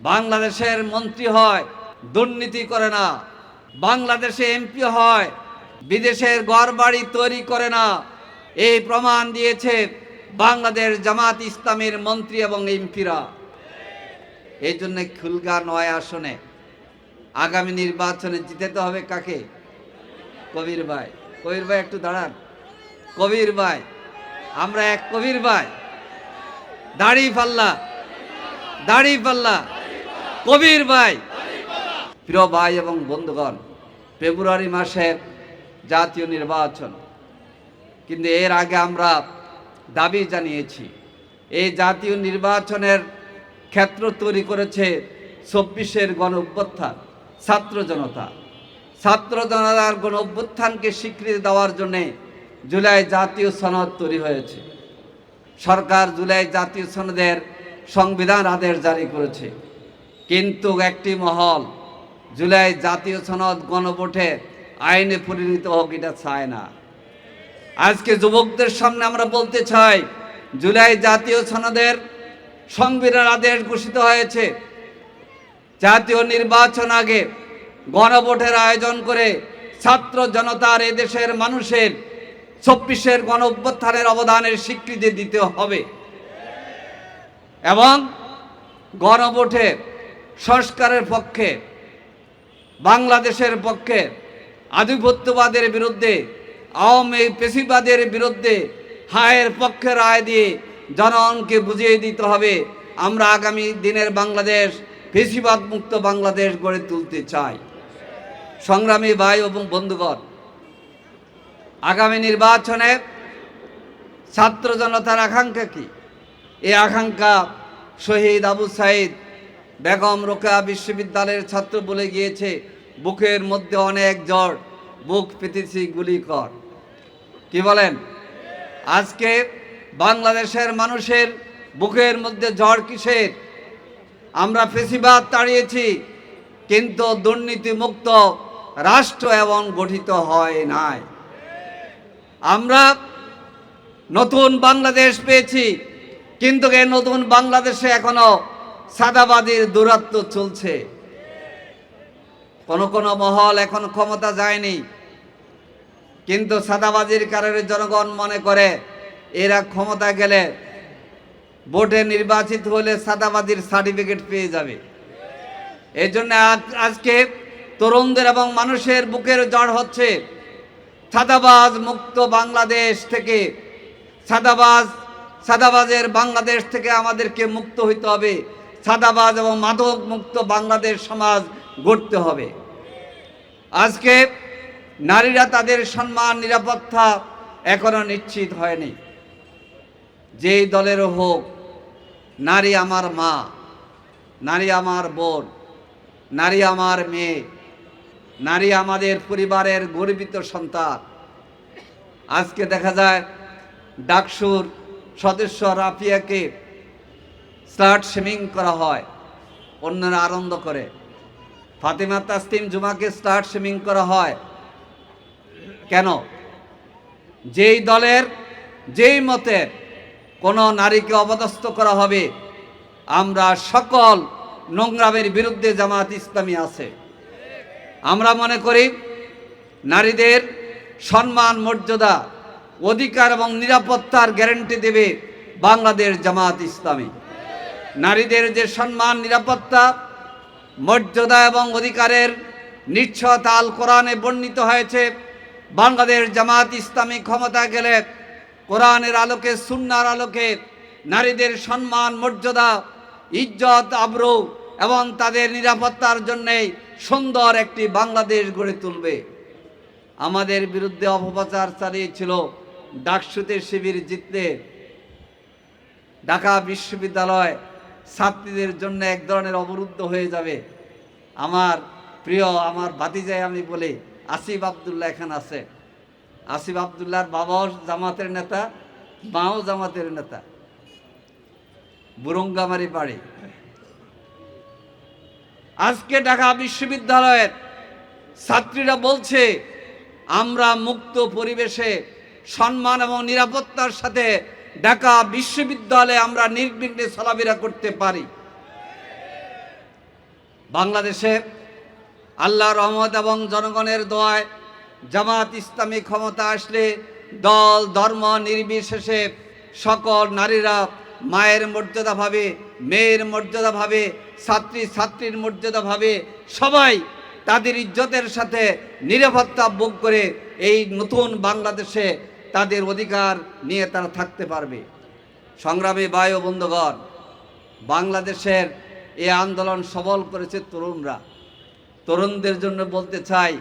বাংলাদেশের মন্ত্রী হয়, দুর্নীতি করে না। বাংলাদেশে এমপি হয়, বিদেশের ঘরবাড়ি তৈরি করে না। এই প্রমাণ দিয়েছে বাংলাদেশ জামাত ইসলামের মন্ত্রী এবং এমপিরা। এই জন্য খুলনা ৯ আসনে আগামী নির্বাচনে জিতাতে হবে কাকে? কবির ভাই। কবির ভাই একটু দাঁড়ান। কবির ভাই, আমরা এক কবির ভাই, দাড়িপাল্লা কবির ভাই। প্রিয় ভাই এবং বন্ধুগণ, ফেব্রুয়ারি মাসে জাতীয় নির্বাচন, কিন্তু এর আগে আমরা দাবি জানিয়েছি এই জাতীয় নির্বাচনের ক্ষেত্র তৈরি করেছে ২৪-এর গণ অভ্যুত্থান। ছাত্র জনতার গণ অভ্যুত্থানকে স্বীকৃতি দেওয়ার জন্যে জুলাই জাতীয় সনদ তৈরি হয়েছে। সরকার জুলাই জাতীয় সনদের সংবিধান আদেশ জারি করেছে, কিন্তু একটি মহল জুলাই জাতীয় সনদ গণভোটে আইনে পরিণত হোক এটা চায় না। আজকে যুবকদের সামনে আমরা বলতে চাই, জুলাই জাতীয় সনদের সংবিধান আদেশ ঘোষিত হয়েছে। জাতীয় নির্বাচন আগে গণভোটের আয়োজন করে ছাত্র জনতার এদেশের মানুষের ২৪-এর গণ অভ্যুত্থানের অবদানের স্বীকৃতি দিতে হবে এবং গণভোটে সংস্কারের পক্ষে, বাংলাদেশের পক্ষে, আধিপত্যবাদের বিরুদ্ধে, আওয়ামী পেশিবাদের বিরুদ্ধে হায়ের পক্ষে রায় দিয়ে জনগণকে বুঝিয়ে দিতে হবে আমরা আগামী দিনের বাংলাদেশ পেশিবাদ মুক্ত বাংলাদেশ গড়ে তুলতে চাই। সংগ্রামী ভাই এবং বন্ধুগণ, আগামী নির্বাচনে ছাত্র জনতার আকাঙ্ক্ষা কি? এই আকাঙ্ক্ষা শহীদ আবু সাইদ বেগম রোকেয়া বিশ্ববিদ্যালয়ের ছাত্র বলে গিয়েছে, বুকের মধ্যে অনেক জ্বর, বুক পেতেছি গুলি কর। কি বলেন? আজকে বাংলাদেশের মানুষের বুকের মধ্যে জ্বর কিসের? আমরা ফেসিবাদ তাড়িয়েছি, কিন্তু দুর্নীতি মুক্ত রাষ্ট্র এবং গঠিত হয় নাই। আমরা নতুন বাংলাদেশ পেয়েছি, কিন্তু এই নতুন বাংলাদেশে এখনো সাদাবাদীর দুরত্ব চলছে। কোন কোন মহল এখন ক্ষমতা যায়নি, কিন্তু সাদাবাজির কারণে জনগণ মনে করে এরা ক্ষমতা গেলে, ভোটে নির্বাচিত হলে সাদাবাজির সার্টিফিকেট পেয়ে যাবে। এই জন্য আজকে তরুণদের এবং মানুষের বুকের জ্বর হচ্ছে। সাদাবাজ মুক্ত বাংলাদেশ থেকে, সাদাবাজের বাংলাদেশ থেকে আমাদেরকে মুক্ত হইতে হবে। সাদাবাজ এবং মাদক মুক্ত বাংলাদেশ সমাজ গড়তে হবে। আজকে নারীরা তাদের সম্মান, নিরাপত্তা এখনো নিশ্চিত হয়নি। যেই দলের হোক, নারী আমার মা, নারী আমার বোন, নারী আমার মেয়ে, নারী আমাদের পরিবারের গর্বিত সন্তান। আজকে দেখা যায় ডাকসুর সদস্য রাফিয়াকে স্লাট শেমিং করা হয়, অন্যরা আনন্দ করে। ফাতেমা তাসলিম জুমাকে স্লাট শেমিং করা হয় কেন? যেই দলের, যেই মতের কোন নারীকে অপদস্থ করা হবে, আমরা সকল নোংরামের বিরুদ্ধে জামাত ইসলামী আছে। আমরা মনে করি নারীদের সম্মান, মর্যাদা, অধিকার এবং নিরাপত্তার গ্যারান্টি দেবে বাংলাদেশ জামাত ইসলামী। নারীদের যে সম্মান, নিরাপত্তা, মর্যাদা এবং অধিকারের নিশ্চয়তা আল কোরআনে বর্ণিত হয়েছে। বাংলাদেশ জামাত ইসলামী ক্ষমতা গেলে কোরআনের আলোকে, সুন্নাহর আলোকে নারীদের সম্মান, মর্যাদা, ইজ্জত, আবরু এবং তাদের নিরাপত্তার জন্যে সুন্দর একটি বাংলাদেশ গড়ে তুলবে। আমাদের বিরুদ্ধে অপপ্রচার চালিয়েছিল ডাকসুতে শিবির জিতলে ঢাকা বিশ্ববিদ্যালয় ছাত্রীদের জন্য এক ধরনের অবরুদ্ধ হয়ে যাবে। আমার প্রিয়, আমার ভাতিজায় আমি বলি, আসিফ আবদুল্লাহ এখানে আছে। আসিফ আবদুল্লাহর বাবাও জামাতের নেতা, মাও জামাতের নেতা, বুরুঙ্গামারি বাড়ি। আজকে ঢাকা বিশ্ববিদ্যালয়ের ছাত্রীরা বলছে, আমরা মুক্ত পরিবেশে সম্মান এবং নিরাপত্তার সাথে ঢাকা বিশ্ববিদ্যালয়ে আমরা নির্বিঘ্নে চলাফেরা করতে পারি। বাংলাদেশে আল্লাহর রহমত এবং জনগণের দোয়ায় জামাত ইসলামী ক্ষমতা আসলে দল ধর্ম নির্বিশেষে সকল নারীরা মায়ের মর্যাদা ভাবে, মেয়ের মর্যাদা ভাবে, ছাত্রীর মর্যাদা ভাবে সবাই তাদের ইজ্জতের সাথে নিরাপত্তা ভোগ করে এই নতুন বাংলাদেশে তাদের অধিকার নিয়ে তারা থাকতে পারবে। সংগ্রামী ভাই ও বন্ধুগণ, বাংলাদেশের এই আন্দোলন সবল করেছে তরুণরা। তরুণদের জন্য বলতে চাই,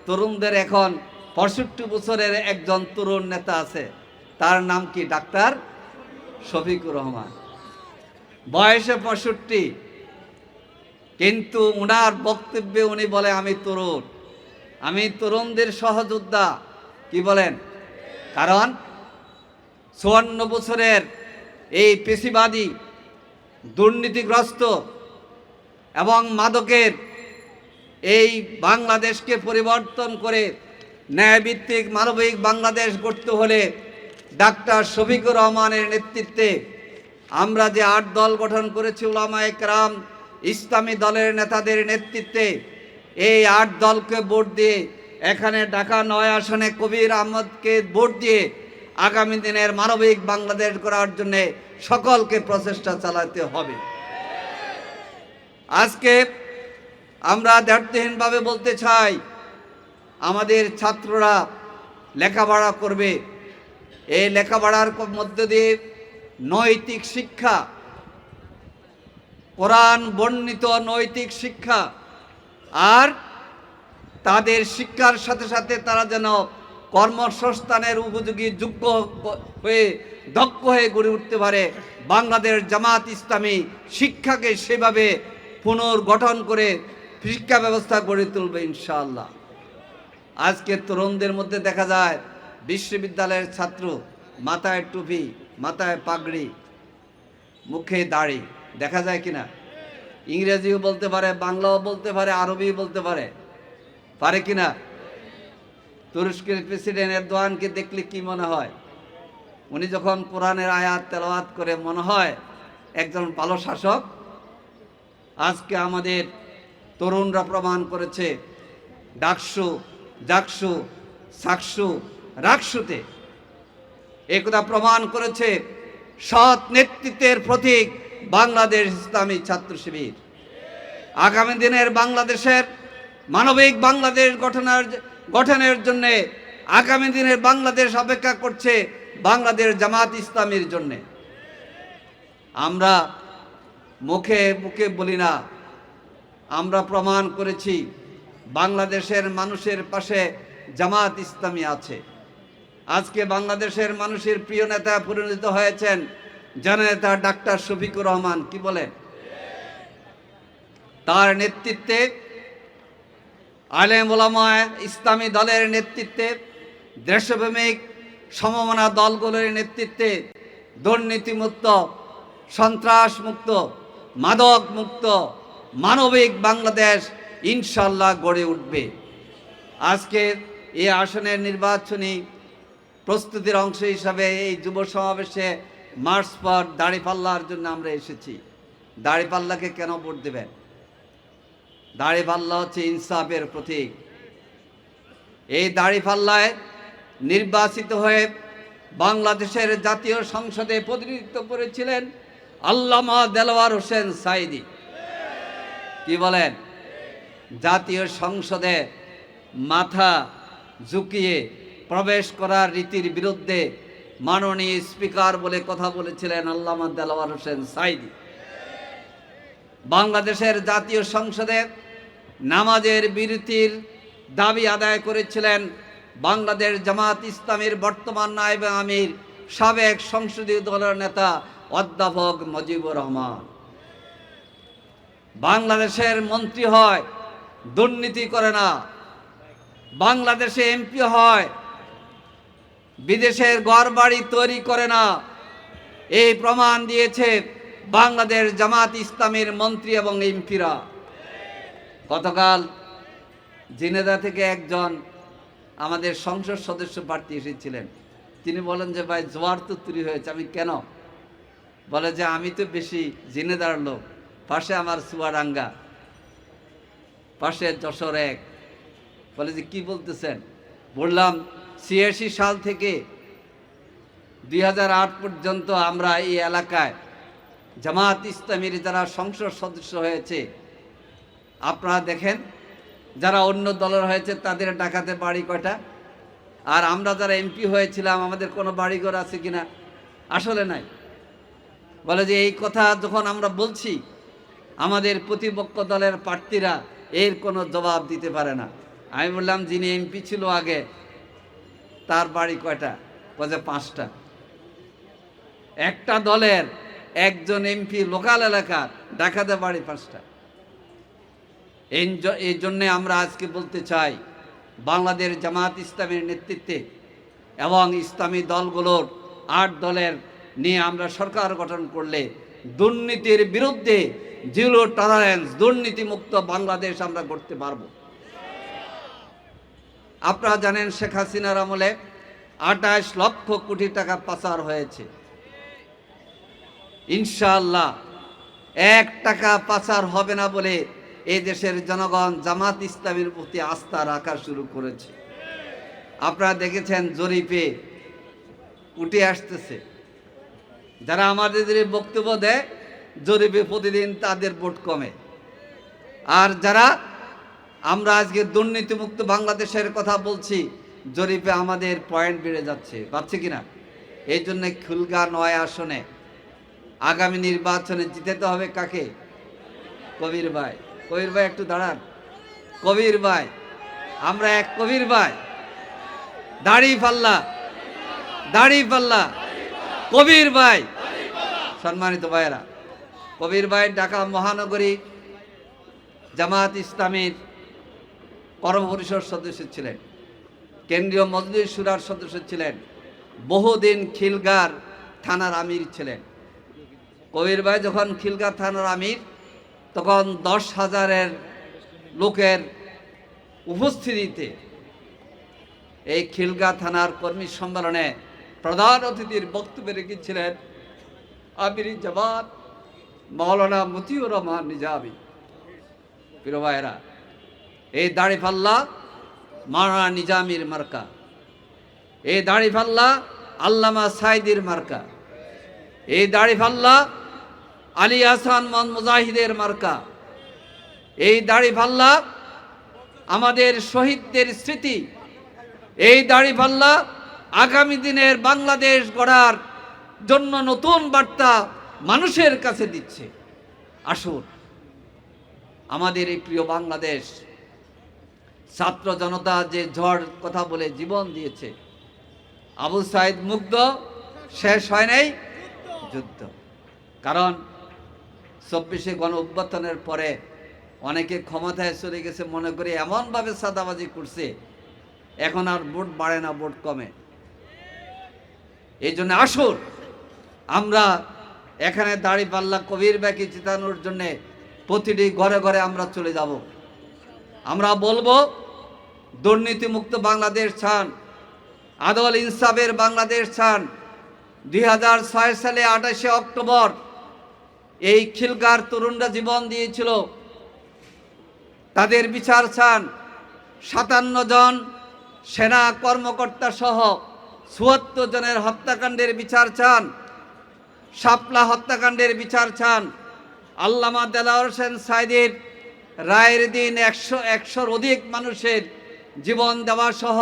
তরুণদের এখন 65 বছরের একজন তরুণ নেতা আছে, তার নাম কি? ডাক্তার শফিকুর রহমান। বয়সে 65, কিন্তু উনার বক্তব্যে উনি বলে আমি তরুণ, আমি তরুণদের সহযোদ্ধা। কি বলেন? কারণ 54 বছরের এই পেশিবাদী, দুর্নীতিগ্রস্ত এবং মাদকের এই বাংলাদেশকে পরিবর্তন করে ন্যায়ভিত্তিক মানবিক বাংলাদেশ গড়তে হলে ডাক্তার শফিকুর রহমানের নেতৃত্বে আমরা যে 8 দল গঠন করেছি, উলামায়ে কেরাম, ইসলামী দলের নেতাদের নেতৃত্বে এই 8 দলকে ভোট দিয়ে, এখানে ঢাকা 9 আসনে কবির আহমদকে ভোট দিয়ে আগামী দিনের মানবিক বাংলাদেশ গড়ার জন্য সকলকে প্রচেষ্টা চালাতে হবে। আজকে আমরা দ্ব্যর্থহীনভাবে বলতে চাই, আমাদের ছাত্ররা লেখাপড়া করবে, এই লেখাপড়ার মধ্য দিয়ে নৈতিক শিক্ষা, কোরআন বর্ণিত নৈতিক শিক্ষা, আর তাদের শিক্ষার সাথে সাথে তারা যেন কর্মসংস্থানের উপযোগী যোগ্য হয়ে দক্ষ হয়ে গড়ে উঠতে পারে। বাংলাদেশ জামাত ইসলামী শিক্ষাকে সেভাবে পুনর্গঠন করে শিক্ষা ব্যবস্থা গড়ে তুলবে ইনশাআল্লাহ। আজকে তরুণদের মধ্যে দেখা যায় বিশ্ববিদ্যালয়ের ছাত্র, মাথায় টুপি, মাথায় পাগড়ি, মুখে দাড়ি, দেখা যায় কিনা? ইংরেজিও বলতে পারে, বাংলাও বলতে পারে, আরবিও বলতে পারে, পারে কিনা? তুরস্কের প্রেসিডেন্ট এরদোয়ানকে দেখলে কি মনে হয়? উনি যখন কোরআনের আয়াত তেলাওয়াত করে মনে হয় একজন ভালো শাসক। আজকে আমাদের তরুণরা প্রমাণ করেছে ডাকসু, জাকসু, সাকসু, রাকসুতে একথা প্রমাণ করেছে সৎ নেতৃত্বের প্রতীক বাংলাদেশ ইসলামী ছাত্র শিবির। আগামী দিনের বাংলাদেশের মানবিক বাংলাদেশ গঠনের জন্য আগামী দিনের বাংলাদেশ অপেক্ষা করছে বাংলাদেশ জামাত ইসলামীর জন্য। আমরা মুখে মুখে বলি না, আমরা প্রমাণ করেছি বাংলাদেশের মানুষের পাশে জামাত ইসলামী আছে। আজকে বাংলাদেশের মানুষের প্রিয় নেতা পরিণত হয়েছেন জননেতা ডাক্তার শফিকুর রহমান। কি বলেন? তার নেতৃত্বে, আলেম ওলামা ইসলামী দলের নেতৃত্বে, দেশপ্রেমিক সমমনা দলগুলোর নেতৃত্বে দুর্নীতিমুক্ত, সন্ত্রাসমুক্ত, মাদক মুক্ত মানবিক বাংলাদেশ ইনশাল্লাহ গড়ে উঠবে। আজকে এই আসনের নির্বাচনী প্রস্তুতির অংশ হিসাবে এই যুব সমাবেশে মার্চ পর দাঁড়িপাল্লার জন্য আমরা এসেছি। দাঁড়িপাল্লাকে কেন ভোট দেবেন? দাঁড়িপাল্লা হচ্ছে ইনসাফের প্রতীক। এই দাঁড়িপাল্লায় নির্বাচিত হয়ে বাংলাদেশের জাতীয় সংসদে প্রতিনিধিত্ব করেছিলেন আল্লামা দেলোয়ার হোসেন সাঈদী। কি বলেন? জাতীয় সংসদে মাথা ঝুঁকিয়ে প্রবেশ করার রীতির বিরুদ্ধে মাননীয় স্পিকার বলে কথা বলেছিলেন আল্লামা দেলোয়ার হোসেন সাঈদী। বাংলাদেশের জাতীয় সংসদে নামাজের বিরতির দাবি আদায় করেছিলেন বাংলাদেশ জামাত ইসলামীর বর্তমান নায়েব আমির, সাবেক সংসদীয় দলের নেতা অধ্যাপক মুজিবুর রহমান। বাংলাদেশের মন্ত্রী হয়, দুর্নীতি করে না। বাংলাদেশে এমপি হয়, বিদেশের ঘরবাড়ি তৈরি করে না। এই প্রমাণ দিয়েছে বাংলাদেশ জামাত ইসলামীর মন্ত্রী এবং এমপিরা। গতকাল ঝিনেদা থেকে একজন আমাদের সংসদ সদস্য প্রার্থী এসেছিলেন। তিনি বলেন যে ভাই জোয়ার তো তৈরি হয়েছে। আমি কেন? বলে যে আমি তো বেশি ঝিনেদার লোক, পাশে আমার চুয়াডাঙ্গা। পাশে যশোর এক। বলে যে কি বলতেছেন? বললাম ৮৬ সাল থেকে ২০০৮ পর্যন্ত আমরা এই এলাকায় জামাত ইসলামীর যারা সংসদ সদস্য হয়েছে, আপনারা দেখেন, যারা অন্য দলের হয়েছে তাদের ঢাকাতে বাড়ি কয়টা, আর আমরা যারা এমপি হয়েছিলাম আমাদের কোনো বাড়িঘর আছে কিনা? আসলে নাই। বলে যে এই কথা যখন আমরা বলছি, আমাদের প্রতিপক্ষ দলের প্রার্থীরা এর কোনো জবাব দিতে পারে না। আমি বললাম যিনি এমপি ছিল আগে তার বাড়ি কয়টা? বলে 5টা। একটা দলের একজন এমপি লোকাল এলাকার, ঢাকাতে বাড়ি 5টা। এই জন্যে আমরা আজকে বলতে চাই, বাংলাদেশ জামাত ইসলামের নেতৃত্বে এবং ইসলামী দলগুলোর 8 দলের নিয়ে আমরা সরকার গঠন করলে দুর্নীতির বিরুদ্ধে জিরো টলারেন্স, দুর্নীতিমুক্ত বাংলাদেশ আমরা গড়তে পারব। আপনারা জানেন শেখ হাসিনার আমলে 28 লক্ষ কোটি টাকা পাচার হয়েছে। ইনশাআল্লাহ 1 টাকা পাচার হবে না বলে এই দেশের জনগণ জামাত ইসলামের প্রতি আস্থা রাখা শুরু করেছে। আপনারা দেখেছেন জরিপে উঠে আসতেছে, যারা আমাদের বক্তব্য দেয় জরিপে প্রতিদিন তাদের ভোট কমে, আর যারা আমরা আজকে দুর্নীতিমুক্ত বাংলাদেশের কথা বলছি জরিপে আমাদের পয়েন্ট বেড়ে যাচ্ছে। পাচ্ছে কিনা? এই জন্য খুলগা 9 আসনে আগামী নির্বাচনে জিতাতে হবে কাকে? কবির ভাই। কবির ভাই একটু দাঁড়ান। কবির ভাই, আমরা এক কবির ভাই, দাড়িপাল্লা, দাড়িপাল্লা, কবির ভাই। সম্মানিত ভাইয়েরা, কবির ভাই ঢাকা মহানগরী জামাত ইসলামীর কর্মপরিষদ সদস্য ছিলেন, কেন্দ্রীয় মজলিস শুরার সদস্য ছিলেন, বহুদিন খিলগার থানার আমির ছিলেন। কবির ভাই যখন খিলগার থানার আমির, তখন 10,000 লোকের উপস্থিতিতে এই খিলগা থানার কর্মী সম্মেলনে প্রধান অতিথির বক্তব্য রেখেছিলেন আমির জামাত মাওলানা মতিউর রহমান নিজামী। প্রিয় ভাইয়েরা, এই দাড়িপাল্লা মাওলানা নিজামীর মার্কা, এই দাড়িপাল্লা আল্লামা সাইদির মার্কা, এই দাড়িপাল্লা আলী আহসান মুজাহিদের মার্কা, এই দাড়িপাল্লা আমাদের শহীদদের স্মৃতি, এই দাড়িপাল্লা আগামী দিনের বাংলাদেশ গড়ার জন্য নতুন বার্তা মানুষের কাছে দিচ্ছে। আসুন, আমাদের এই প্রিয় বাংলাদেশ, ছাত্র জনতা যে ঝড় কথা বলে জীবন দিয়েছে, আবু সাইদ মুগ্ধ, শেষ হয় নাই যুদ্ধ। কারণ 24শে গণ অভ্যুত্থানের পরে অনেকে ক্ষমতায় চলে গেছে মনে করে এমনভাবে সাদাবাজি করছে, এখন আর ভোট বাড়ে না, ভোট কমে। এই জন্য আসুন, আমরা এখানে দাড়িপাল্লা কবির ভাইকে জিতানোর জন্য প্রতিটি ঘরে ঘরে আমরা চলে যাব। আমরা বলবো দুর্নীতিমুক্ত বাংলাদেশ চান, আদল ইনসাফের বাংলাদেশ চান। 2006 সালে 28শে অক্টোবর এই খিলগার তরুণরা জীবন দিয়েছিল, তাদের বিচার চান। 57 জন সেনা কর্মকর্তা সহ ৭৪ জনের হত্যাকাণ্ডের বিচার চান, শাপলা হত্যাকাণ্ডের বিচার চান। আল্লামা দেলাওয়ার হোসেন সাইদির রায়ের দিন 100-র অধিক মানুষের জীবন দেওয়া সহ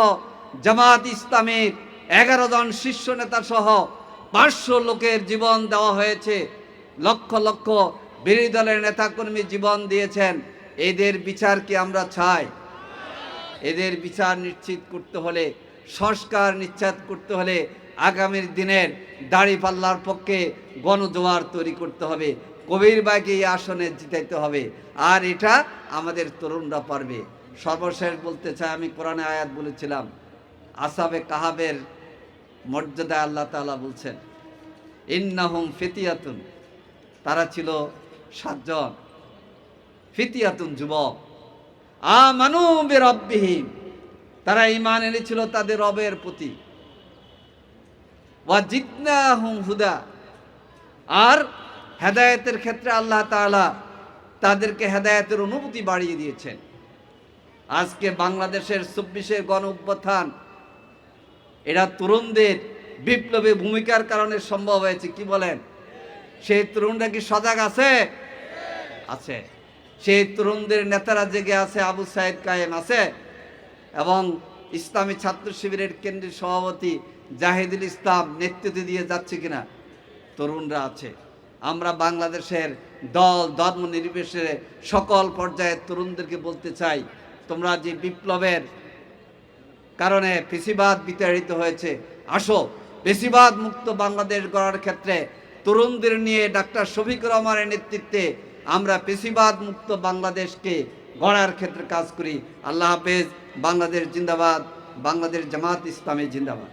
জামাত ইসলামের 11 জন শীর্ষ নেতা সহ 500 লোকের জীবন দেওয়া হয়েছে। লক্ষ লক্ষ বিরোধী দলের নেতাকর্মী জীবন দিয়েছেন। এদের বিচার কি আমরা চাই? এদের বিচার নিশ্চিত করতে হলে, সংস্কার নিশ্চিত করতে হলে আগামীর দিনের দাড়িপাল্লার পক্ষে গণজোয়ার তৈরি করতে হবে। কবির ভাইকে এই আসনে জিতাইতে হবে, আর এটা আমাদের তরুণরা পারবে। সর্বশেষ বলতে চাই, আমি কোরআনে আয়াত বলেছিলাম, আসহাবে কাহাবের মর্যাদা আল্লাহ তাআলা বলছেন, ইন্নাহুম ফিতিয়াতুন, তারা ছিল 7 জন, ফিতিয়াতুন যুবক, আমানু বিরাব্বিহিম, তারা ঈমান এনেছিল তাদের রবের প্রতি, ওয়া জিদনাহুম হুদা, আর হেদায়েতের ক্ষেত্রে আল্লাহ তাআলা তাদেরকে হেদায়েতের অনুভূতি বাড়িয়ে দিয়েছেন। আজকে বাংলাদেশের 24-এর গণ অভ্যুত্থান এরা তরুণদের বিপ্লবী ভূমিকার কারণে সম্ভব হয়েছে। কি বলেন? সেই তরুণরা কি সজাগ আছে? আছে। সেই তরুণদের নেতারা জেগে আছে, আবু সাইদ কায়েম আছে, এবং ইসলামী ছাত্র শিবিরের কেন্দ্রীয় সভাপতি জাহিদুল ইসলাম নেতৃত্ব দিয়ে যাচ্ছে কিনা, তরুণরা আছে। আমরা বাংলাদেশের দল ধর্ম নির্বিশেষে সকল পর্যায়ের তরুণদেরকে বলতে চাই, তোমরা যে বিপ্লবের কারণে ফেসিবাদ বিতাড়িত হয়েছে, আসো ফেসিবাদ মুক্ত বাংলাদেশ গড়ার ক্ষেত্রে তরুণদের নিয়ে ডাক্তার শফিকুর রহমানের নেতৃত্বে আমরা ফেসিবাদ মুক্ত বাংলাদেশকে গড়ার ক্ষেত্রে কাজ করি। আল্লাহ হাফেজ। বাংলাদেশ জিন্দাবাদ। বাংলাদেশ জামাত ইসলামী জিন্দাবাদ।